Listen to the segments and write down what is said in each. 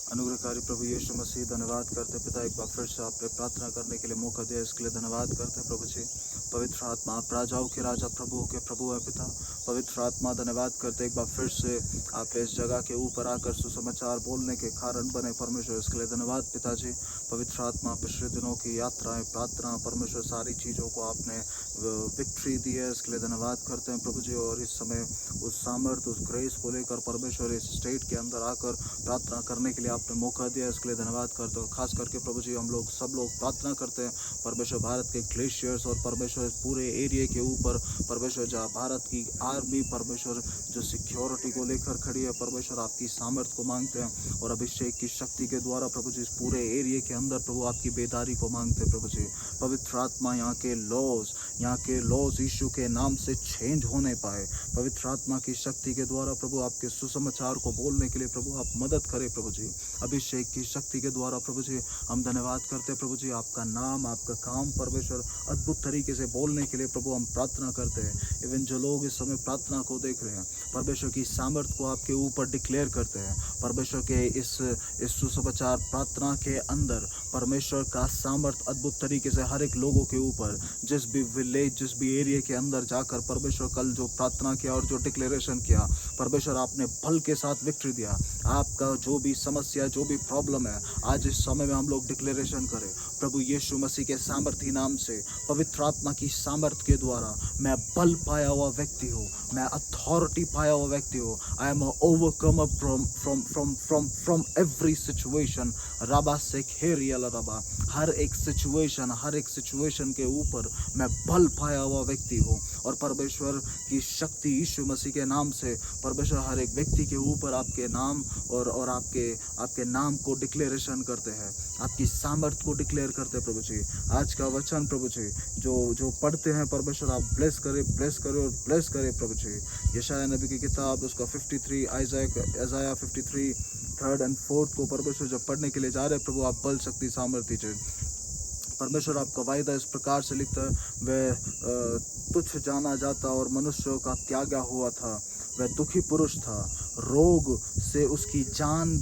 अनुग्रहकारी प्रभु यीशु मसीह, धन्यवाद करते पिता, एक बार फिर से आप पे प्रार्थना करने के लिए मौका दिया, इसके लिए धन्यवाद करते हैं प्रभु जी। पवित्र आत्मा, आप राजाओं के राजा, प्रभुओं के प्रभु है पिता। पवित्र आत्मा, धन्यवाद करते एक बार फिर से आप इस जगह के ऊपर आकर सुसमाचार बोलने के कारण बने परमेश्वर, इसके लिए धन्यवाद पिताजी। पवित्र आत्मा, पिछले दिनों की यात्राएं, प्रार्थना, परमेश्वर सारी चीज़ों को आपने विक्ट्री दी है, इसके लिए धन्यवाद करते हैं प्रभु जी। और इस समय उस सामर्थ, उस ग्रेस को लेकर परमेश्वर इस स्टेट के अंदर आकर प्रार्थना करने के लिए आपने मौका दिया, इसके लिए धन्यवाद करते हैं। और खास करके प्रभु जी, हम लोग सब लोग प्रार्थना करते हैं परमेश्वर भारत के ग्लेशियर्स और परमेश्वर पूरे एरिया के ऊपर, परमेश्वर जहाँ भारत की आर्मी परमेश्वर जो सिक्योरिटी को लेकर खड़ी है, परमेश्वर आपकी सामर्थ को मांगते हैं और अभिषेक की शक्ति के द्वारा प्रभु जी इस पूरे एरिया के अंदर प्रभु आपकी बेदारी को मांगते हैं प्रभु जी। पवित्र आत्मा, यहाँ के लॉज यीशु के नाम से चेंज होने पाए, पवित्र आत्मा की शक्ति के द्वारा प्रभु आपके सुसमाचार को बोलने के लिए प्रभु आप मदद करें प्रभु जी। अभिषेक की शक्ति के द्वारा प्रभु जी हम धन्यवाद करते हैं प्रभु जी, आपका नाम, आपका काम परमेश्वर अद्भुत तरीके से बोलने के लिए प्रभु हम प्रार्थना करते हैं। इवन जो लोग इस समय प्रार्थना को देख रहे हैं, परमेश्वर की सामर्थ को आपके ऊपर डिक्लेयर करते हैं। परमेश्वर के इस सुसमाचार प्रार्थना के अंदर परमेश्वर का सामर्थ अद्भुत तरीके से हर एक लोगों के ऊपर, जिस भी विलेज, जिस भी एरिया के अंदर जाकर परमेश्वर कल जो प्रार्थना किया और जो डिक्लेरेशन किया, परमेश्वर आपने बल के साथ विक्ट्री दिया। आपका जो भी समस्या, जो भी प्रॉब्लम है, आज इस समय में हम लोग डिक्लेरेशन करें प्रभु यीशु मसीह के सामर्थी नाम से, पवित्र आत्मा की सामर्थ के द्वारा मैं बल पाया हुआ व्यक्ति हूँ, मैं अथॉरिटी पाया हुआ व्यक्ति हूँ। I am overcomer from every situation. रबा से खेरियल रबा, हर एक सिचुएशन के ऊपर मैं बल पाया हुआ व्यक्ति हूँ। और परमेश्वर की शक्ति यीशु मसीह के नाम से परमेश्वर हर एक व्यक्ति के ऊपर आपके नाम और आपके नाम को डिक्लेरेशन करते हैं, आपकी सामर्थ को डिक्लेयर करते हैं प्रभु जी। आज का वचन प्रभु जी जो पढ़ते हैं परमेश्वर आप ब्लेस करे प्रभु जी। यशायाह नबी की किताब उसका 53, आइज़ाया 53 3rd and 4th को परमेश्वर जब पढ़ने के लिए जा रहे हैं प्रभु, आप बल, शक्ति, सामर्थ दीजिए। परमेश्वर आपका वायदा इस प्रकार से लिखता है, वह तुच्छ जाना जाता और मनुष्यों का त्यागा हुआ था, वह दुखी पुरुष था, रोग से उसकी जान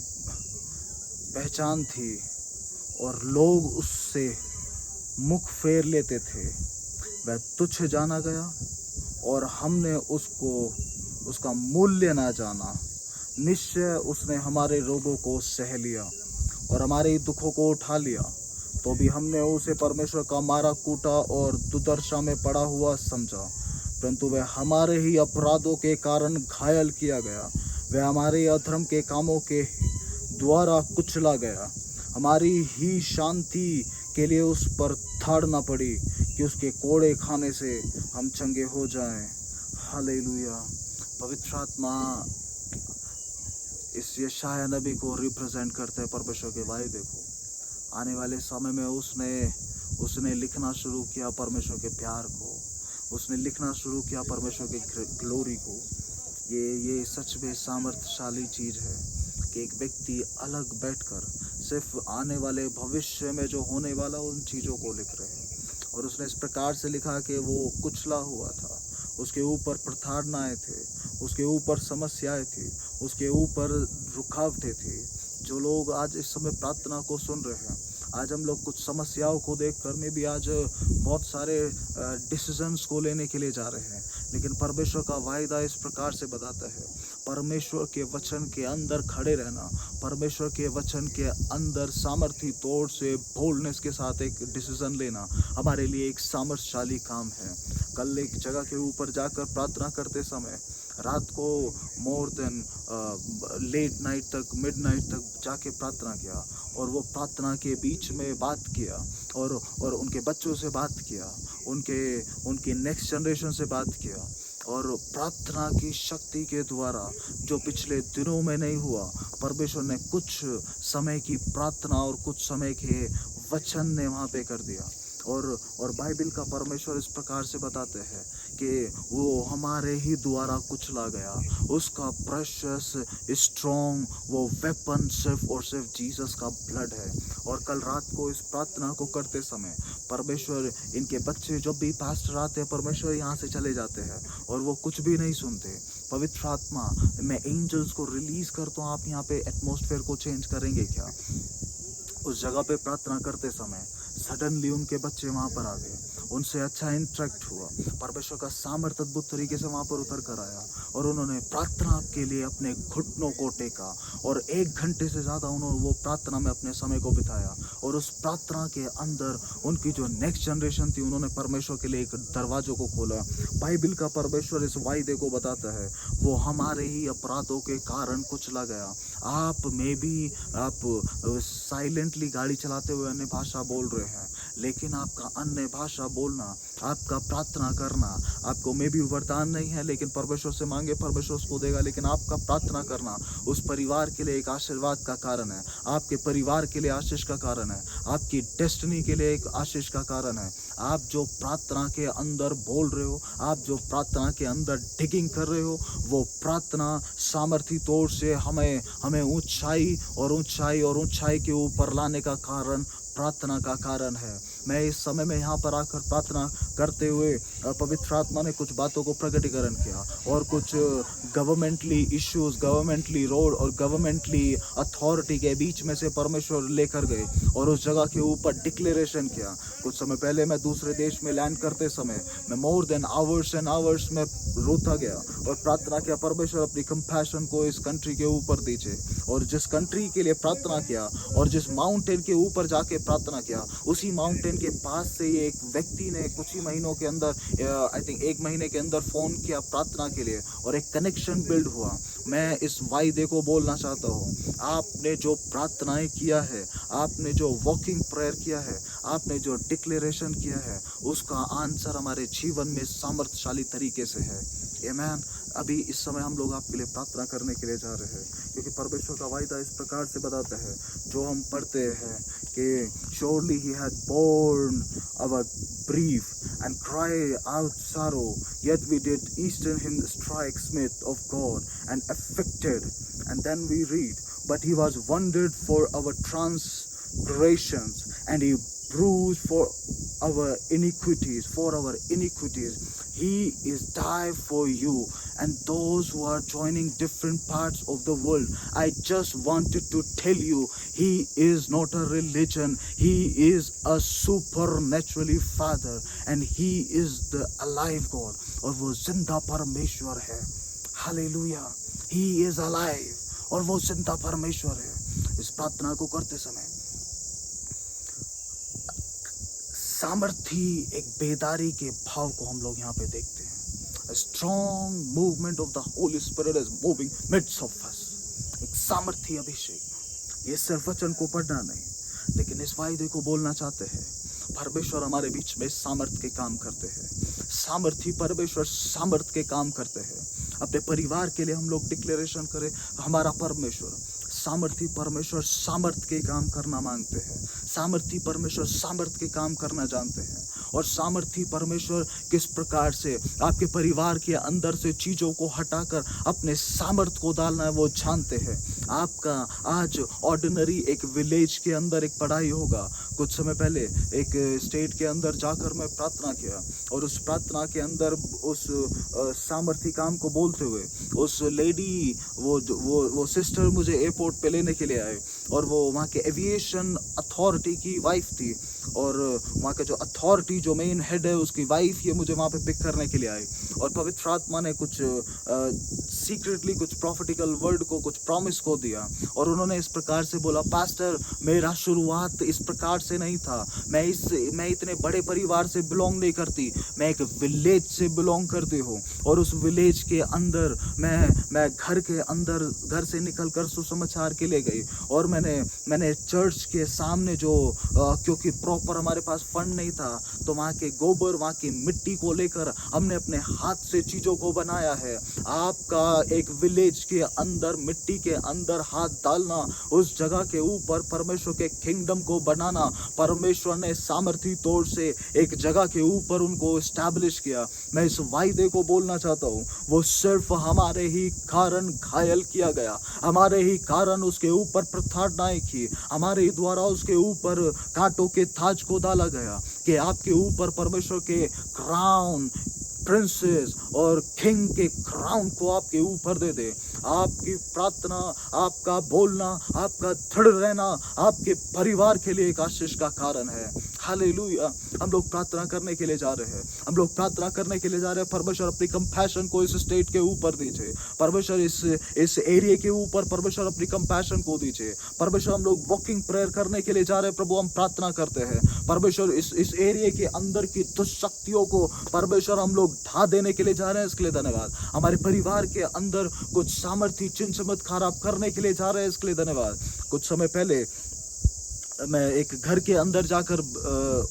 पहचान थी और लोग उससे मुख फेर लेते थे। वह तुच्छ जाना गया और हमने उसका मूल्य ना जाना। निश्चय उसने हमारे रोगों को सह लिया और हमारे दुखों को उठा लिया, तो भी हमने उसे परमेश्वर का मारा कूटा और दुर्दशा में पड़ा हुआ समझा। परंतु वह हमारे ही अपराधों के कारण घायल किया गया, वह हमारे अधर्म के कामों के द्वारा कुचला गया। हमारी ही शांति के लिए उस पर थाड़ना पड़ी कि उसके कोड़े खाने से हम चंगे हो जाएं। हालेलुया। पवित्र आत्मा इस यशायाह नबी को रिप्रेजेंट करते हैं परमेश्वर के वायदे को। आने वाले समय में उसने लिखना शुरू किया परमेश्वर के प्यार को, उसने लिखना शुरू किया परमेश्वर के ग्लोरी को। ये सच में सामर्थ्यशाली चीज़ है कि एक व्यक्ति अलग बैठकर सिर्फ आने वाले भविष्य में जो होने वाला उन चीज़ों को लिख रहे हैं। और उसने इस प्रकार से लिखा कि वो कुचला हुआ था, उसके ऊपर प्रताड़नाएं थे, उसके ऊपर समस्याएं थी, उसके ऊपर रुकावटें थी। जो लोग आज इस समय प्रार्थना को सुन रहे हैं, आज हम लोग कुछ समस्याओं को देखकर में भी आज बहुत सारे डिसीजंस को लेने के लिए जा रहे हैं, लेकिन परमेश्वर का वायदा इस प्रकार से बताता है, परमेश्वर के वचन के अंदर खड़े रहना, परमेश्वर के वचन के अंदर सामर्थी तौर से बोल्डनेस के साथ एक डिसीजन लेना हमारे लिए एक सामर्थ्यशाली काम है। कल एक जगह के ऊपर जाकर प्रार्थना करते समय रात को मोर देन लेट नाइट तक, मिड नाइट तक जाके प्रार्थना किया, और वो प्रार्थना के बीच में बात किया और उनके बच्चों से बात किया, उनके नेक्स्ट जनरेशन से बात किया। और प्रार्थना की शक्ति के द्वारा जो पिछले दिनों में नहीं हुआ, परमेश्वर ने कुछ समय की प्रार्थना और कुछ समय के वचन ने वहाँ पे कर दिया। और बाइबल का परमेश्वर इस प्रकार से बताते हैं कि वो हमारे ही द्वारा कुचला गया, उसका प्रेशियस स्ट्रॉन्ग वो वेपन सिर्फ और सिर्फ जीसस का ब्लड है। और कल रात को इस प्रार्थना को करते समय परमेश्वर, इनके बच्चे जब भी पास्टर आते हैं, परमेश्वर यहाँ से चले जाते हैं और वो कुछ भी नहीं सुनते, पवित्र आत्मा, मैं एंजल्स को रिलीज करता हूँ, आप यहाँ पे एटमॉस्फेयर को चेंज करेंगे क्या। उस जगह पे प्रार्थना करते समय सडनली उनके बच्चे वहां पर आ गए, उनसे अच्छा इंटरेक्ट हुआ, परमेश्वर का सामर्थ अद्भुत तरीके से वहां पर उतर कर आया और उन्होंने प्रार्थना के लिए अपने घुटनों को टेका और 1 घंटे से ज़्यादा उन्होंने वो प्रार्थना में अपने समय को बिताया। और उस प्रार्थना के अंदर उनकी जो नेक्स्ट जनरेशन थी, उन्होंने परमेश्वर के लिए एक दरवाजों को खोला। बाइबल का परमेश्वर इस वायदे को बताता है, वो हमारे ही अपराधों के कारण कुचला गया। आप में भी आप साइलेंटली गाड़ी चलाते हुए अन्य भाषा बोल रहे हैं, लेकिन आपका अन्य भाषा बोलना, आपका प्रार्थना करना, आपको में भी वरदान नहीं है, लेकिन परमेश्वर से मांगे, परमेश्वर उसको देगा। लेकिन आपका प्रार्थना करना उस परिवार के लिए एक आशीर्वाद का कारण है, आपके परिवार के लिए आशीष का कारण है, आपकी डेस्टिनी के लिए एक आशीष का कारण है। आप जो प्रार्थना के अंदर बोल रहे हो, आप जो प्रार्थना के अंदर डिगिंग कर रहे हो, वो प्रार्थना सामर्थी तौर से हमें ऊंचाई और ऊंचाई और ऊंचाई के ऊपर लाने का कारण प्रार्थना का कारण है। मैं इस समय में यहाँ पर आकर प्रार्थना करते हुए पवित्र आत्मा ने कुछ बातों को प्रकटीकरण किया और कुछ गवर्नमेंटली इश्यूज, गवर्नमेंटली रोड और गवर्नमेंटली अथॉरिटी के बीच में से परमेश्वर लेकर गए और उस जगह के ऊपर डिक्लेरेशन किया। कुछ समय पहले मैं दूसरे देश में लैंड करते समय मैं more than hours and hours में रोता गया और प्रार्थना किया, परमेश्वर अपनी कंपैशन को इस कंट्री के ऊपर दीजिए। और जिस कंट्री के लिए प्रार्थना किया और जिस माउंटेन के ऊपर जाके प्रार्थना किया, उसी माउंटेन के पास से एक व्यक्ति ने कुछ ही महीनों के अंदर, आई थिंक 1 महीने के अंदर फोन किया प्रार्थना के लिए और एक कनेक्शन बिल्ड हुआ। मैं इस वायदे को बोलना चाहता हूँ, आपने जो प्रार्थनाएं किया है, आपने जो वॉकिंग प्रेयर किया है, आपने जो डिक्लेरेशन किया है, उसका आंसर हमारे जीवन में सामर्थ्यशाली तरीके से है। आमीन। अभी इस समय हम लोग आपके लिए प्रार्थना करने के लिए जा रहे हैं, क्योंकि परमेश्वर का वायदा इस प्रकार से बताता है, जो हम पढ़ते हैं कि surely he hath borne our grief and cry out sorrow, yet we did esteem him strike smith of God and afflicted. And then we read, but he was wounded for our transgressions and he bruised for our iniquities, he is died for you. And those who are joining different parts of the world, I just wanted to tell you, he is not a religion, he is a supernaturally father and he is the alive God, और वो जिंदा परमेश्वर है। Hallelujah, he is alive और वो जिंदा परमेश्वर है। इस प्रार्थना को करते समय सामर्थी एक बेदारी के भाव को हम लोग यहाँ पे देखते हैं। A strong movement of the Holy Spirit is moving midst of us. एक सामर्थी अभिषेक। ये सिर्फ वचन को पढ़ना नहीं, लेकिन इस वायदे को बोलना चाहते हैं। परमेश्वर हमारे बीच में सामर्थ के काम करते हैं। सामर्थी परमेश्वर सामर्थ के काम करते हैं। अपने परिवार के लिए हम लोग डिक्लेरेशन करें, हमारा परमेश्वर सामर्थी परमेश्वर सामर्थ के काम करना मांगते हैं। सामर्थी परमेश्वर सामर्थ के काम करना जानते हैं। और सामर्थी परमेश्वर किस प्रकार से आपके परिवार के अंदर से चीज़ों को हटाकर अपने सामर्थ को डालना है, वो जानते हैं। आपका आज ऑर्डिनरी एक विलेज के अंदर एक पढ़ाई होगा। कुछ समय पहले एक स्टेट के अंदर जाकर मैं प्रार्थना किया और उस प्रार्थना के अंदर उस सामर्थी काम को बोलते हुए उस लेडी वो सिस्टर मुझे एयरपोर्ट पे लेने के लिए आए और वो वहाँ के एविएशन अथॉरिटी की वाइफ थी और वहाँ का जो अथॉरिटी जो मेन हेड है उसकी वाइफ ये मुझे वहाँ पे पिक करने के लिए आई और पवित्र आत्मा ने कुछ सीक्रेटली कुछ प्रॉफिटिकल वर्ड को कुछ प्रॉमिस को दिया और उन्होंने इस प्रकार से बोला, पास्टर मेरा शुरुआत इस प्रकार से नहीं था, मैं इतने बड़े परिवार से बिलोंग नहीं करती, मैं एक विलेज से बिलोंग करती हूँ और उस विलेज के अंदर मैं घर से निकल कर सुसमाचार के लिए गई और मैंने चर्च के सामने जो क्योंकि प्रॉपर हमारे पास फंड नहीं था तो वहाँ के गोबर वहाँ की मिट्टी को लेकर हमने अपने हाथ से चीज़ों को बनाया है। आपका एक विलेज के अंदर मिट्टी के अंदर हाथ डालना, उस जगह के ऊपर परमेश्वर के किंगडम को बनाना, परमेश्वर ने सामर्थी तौर से एक जगह के ऊपर उनको एस्टैब्लिश किया। मैं इस वायदे को बोलना चाहता हूँ, वो सिर्फ हमारे ही कारण घायल किया गया, हमारे ही कारण उसके ऊपर प्रताड़नाएं की, हमारे ही द्वारा उसके ऊपर कांटों के ताज को डाला गया कि आपके ऊपर परमेश्वर के क्राउन प्रिंसेस और किंग के क्राउन को आपके ऊपर दे दे। आपकी प्रार्थना, आपका बोलना, आपका दृढ़ रहना आपके परिवार के लिए एक आशीष का कारण है। हालेलुया। हम लोग प्रार्थना करने के लिए जा रहे हैं, हम लोग प्रार्थना करने के लिए जा रहे हैं। परमेश्वर अपनी कंपैशन को इस स्टेट के ऊपर दीजिए, परमेश्वर इस एरिया के ऊपर परमेश्वर अपनी कंपैशन को दीजिए। परमेश्वर हम लोग वॉकिंग प्रेयर करने के लिए जा रहे हैं प्रभु, हम प्रार्थना करते हैं परमेश्वर इस एरिया के अंदर की दुष्शक्तियों को परमेश्वर हम लोग ढा देने के लिए जा रहे हैं, इसके लिए धन्यवाद। हमारे परिवार के अंदर कुछ सामर्थ्य चिन्ह चमत्कार आप करने के लिए जा रहे हैं, इसके लिए धन्यवाद। कुछ समय पहले मैं एक घर के अंदर जाकर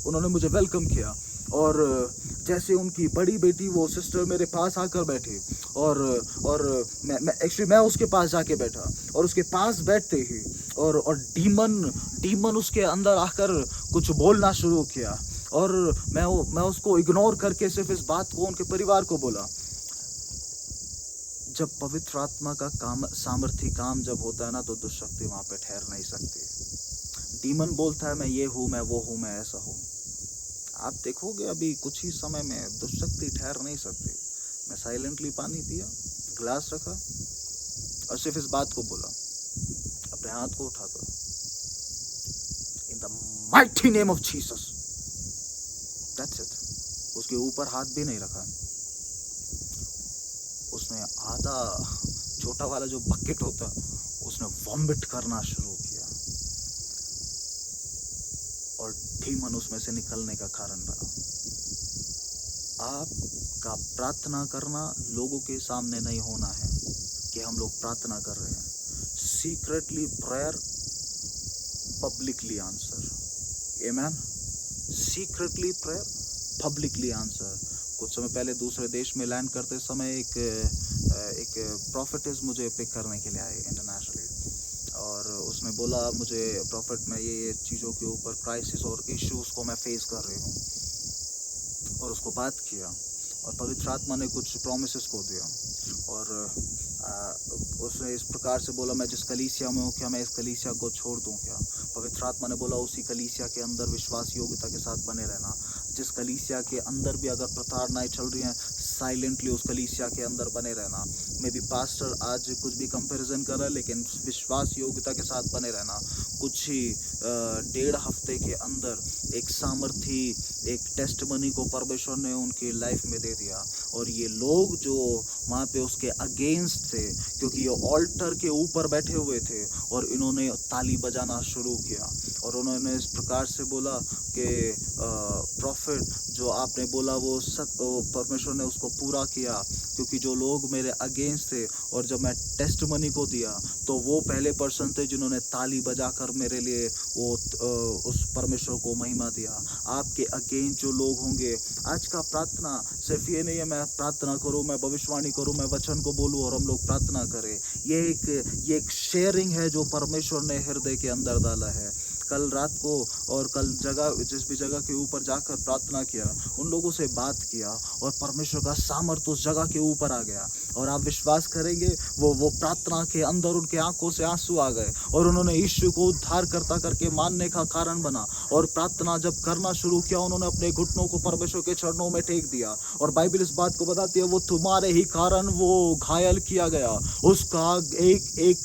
उन्होंने मुझे वेलकम किया और जैसे उनकी बड़ी बेटी वो सिस्टर मेरे पास आकर बैठी और मैं उसके पास जाके बैठा और उसके पास बैठते ही और डीमन उसके अंदर आकर कुछ बोलना शुरू किया और मैं उसको इग्नोर करके सिर्फ इस बात को उनके परिवार को बोला। जब पवित्र आत्मा का काम सामर्थ्य काम जब होता है ना तो दुष्शक्ति वहां पे ठहर नहीं सकती। डीमन बोलता है मैं ये हूँ, मैं वो हूँ, मैं ऐसा हूँ। आप देखोगे अभी कुछ ही समय में दुष्शक्ति ठहर नहीं सकती। मैं साइलेंटली पानी पिया, ग्लास रखा और सिर्फ इस बात को बोला, अपने हाथ को उठाकर in the mighty name of Jesus, that's it. उसके ऊपर हाथ भी नहीं रखा। उसने आधा छोटा वाला जो बकेट होता उसने वॉमिट करना शुरू किया और डीमन उसमें से निकलने का कारण बना। आपका प्रार्थना करना लोगों के सामने नहीं होना है कि हम लोग प्रार्थना कर रहे हैं। Secretly prayer, publicly answer. Amen. Secretly prayer, publicly answer. कुछ समय पहले दूसरे देश में लैंड करते समय एक प्रॉफिटेस मुझे पिक करने के लिए आए इंटरनेशनली और उसने बोला मुझे प्रॉफिट में ये चीज़ों के ऊपर क्राइसिस और इश्यूज को मैं फेस कर रही हूँ और उसको बात किया और पवित्र आत्मा ने कुछ प्रॉमिसेस को दिया और उसने इस प्रकार से बोला मैं जिस कलीसिया में हूँ क्या मैं इस कलीसिया को छोड़ दूँ क्या। पवित्र आत्मा ने बोला उसी कलीसिया के अंदर विश्वास योग्यता के साथ बने रहना। जिस कलीसिया के अंदर भी अगर प्रताड़नाएं चल रही हैं साइलेंटली उस कलीसिया के अंदर बने रहना। मे बी पास्टर आज कुछ भी कंपैरिजन कर रहा है लेकिन विश्वास योग्यता के साथ बने रहना। कुछ ही 1.5 हफ्ते के अंदर एक सामर्थी एक टेस्टमनी को परमेश्वर ने उनकी लाइफ में दे दिया और ये लोग जो वहाँ पे उसके अगेंस्ट थे क्योंकि ये ऑल्टर के ऊपर बैठे हुए थे और इन्होंने ताली बजाना शुरू किया और उन्होंने इस प्रकार से बोला कि प्रॉफिट जो आपने बोला वो परमेश्वर ने उसको पूरा किया क्योंकि जो लोग मेरे अगेंस्ट थे और जब मैं टेस्टमनी को दिया तो वो पहले पर्सन थे जिन्होंने ताली बजाकर मेरे लिए वो उस परमेश्वर को महिमा दिया। आपके अगेंस्ट जो लोग होंगे, आज का प्रार्थना सिर्फ ये नहीं है मैं प्रार्थना करूँ, मैं भविष्यवाणी करूँ, मैं वचन को बोलूँ और हम लोग प्रार्थना करें। ये एक शेयरिंग है जो परमेश्वर ने हृदय के अंदर डाला है। कल रात को और कल जिस भी जगह के ऊपर जाकर प्रार्थना किया उन लोगों से बात किया और परमेश्वर का सामर्थ उस जगह के ऊपर आ गया और आप विश्वास करेंगे वो प्रार्थना के अंदर उनके आंखों से आंसू आ गए और उन्होंने यीशु को उद्धार करता करके मानने का कारण बना और प्रार्थना जब करना शुरू किया उन्होंने अपने घुटनों को परमेश्वर के चरणों में टेक दिया और बाइबल इस बात को बताती है वो तुम्हारे ही कारण वो घायल किया गया। उसका एक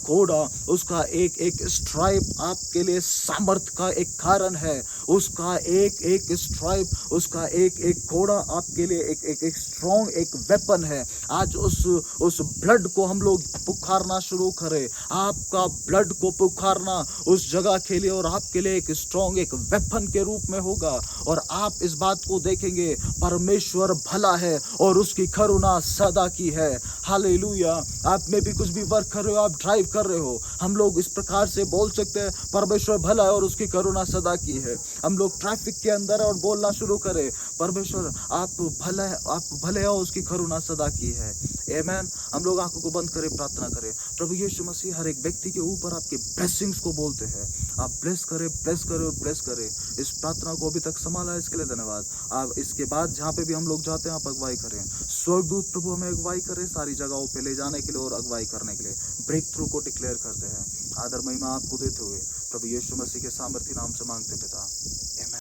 कोड़ा, उसका एक स्ट्राइप आपके लिए सामर्थ का एक कारण है। उसका एक स्ट्राइप, उसका एक कोड़ा आपके लिए एक स्ट्रॉन्ग एक वेपन है। आज उस ब्लड को हम लोग पुकारना शुरू करें। आपका ब्लड को पुकारना उस जगह के लिए और आपके लिए एक स्ट्रॉन्ग एक वेपन के रूप में होगा और आप इस बात को देखेंगे परमेश्वर भला है और उसकी करुणा सदा की है। हालेलुया। आप में भी कुछ भी वर्क कर रहे हो, आप ड्राइव कर रहे हो, हम लोग इस प्रकार से बोल सकते हैं परमेश्वर भला है और उसकी करुणा सदा की है। हम लोग ट्रैफिक के अंदर और बोलना शुरू करें परमेश्वर आप भले हैं और उसकी करुणा सदा की है। आमेन। हम लोग आंखों को बंद करें, प्रार्थना करें। प्रभु यीशु मसीह हर एक व्यक्ति के ऊपर आपके ब्लेसिंग्स को बोलते हैं। आप ब्लेस करें और ब्लेस करें। इस प्रार्थना को अभी तक संभाला इसके लिए धन्यवाद। आप इसके बाद जहाँ पे भी हम लोग जाते हैं आप अगुवाई करें। स्वर्गदूत प्रभु हमें अगुवाई करें सारी जगहों पे ले जाने के लिए और अगुवाई करने के लिए। ब्रेक थ्रू को डिक्लेयर करते हैं। आदर महिमा आपको देते हुए प्रभु यीशु मसीह के सामर्थ्य नाम से मांगते पिता।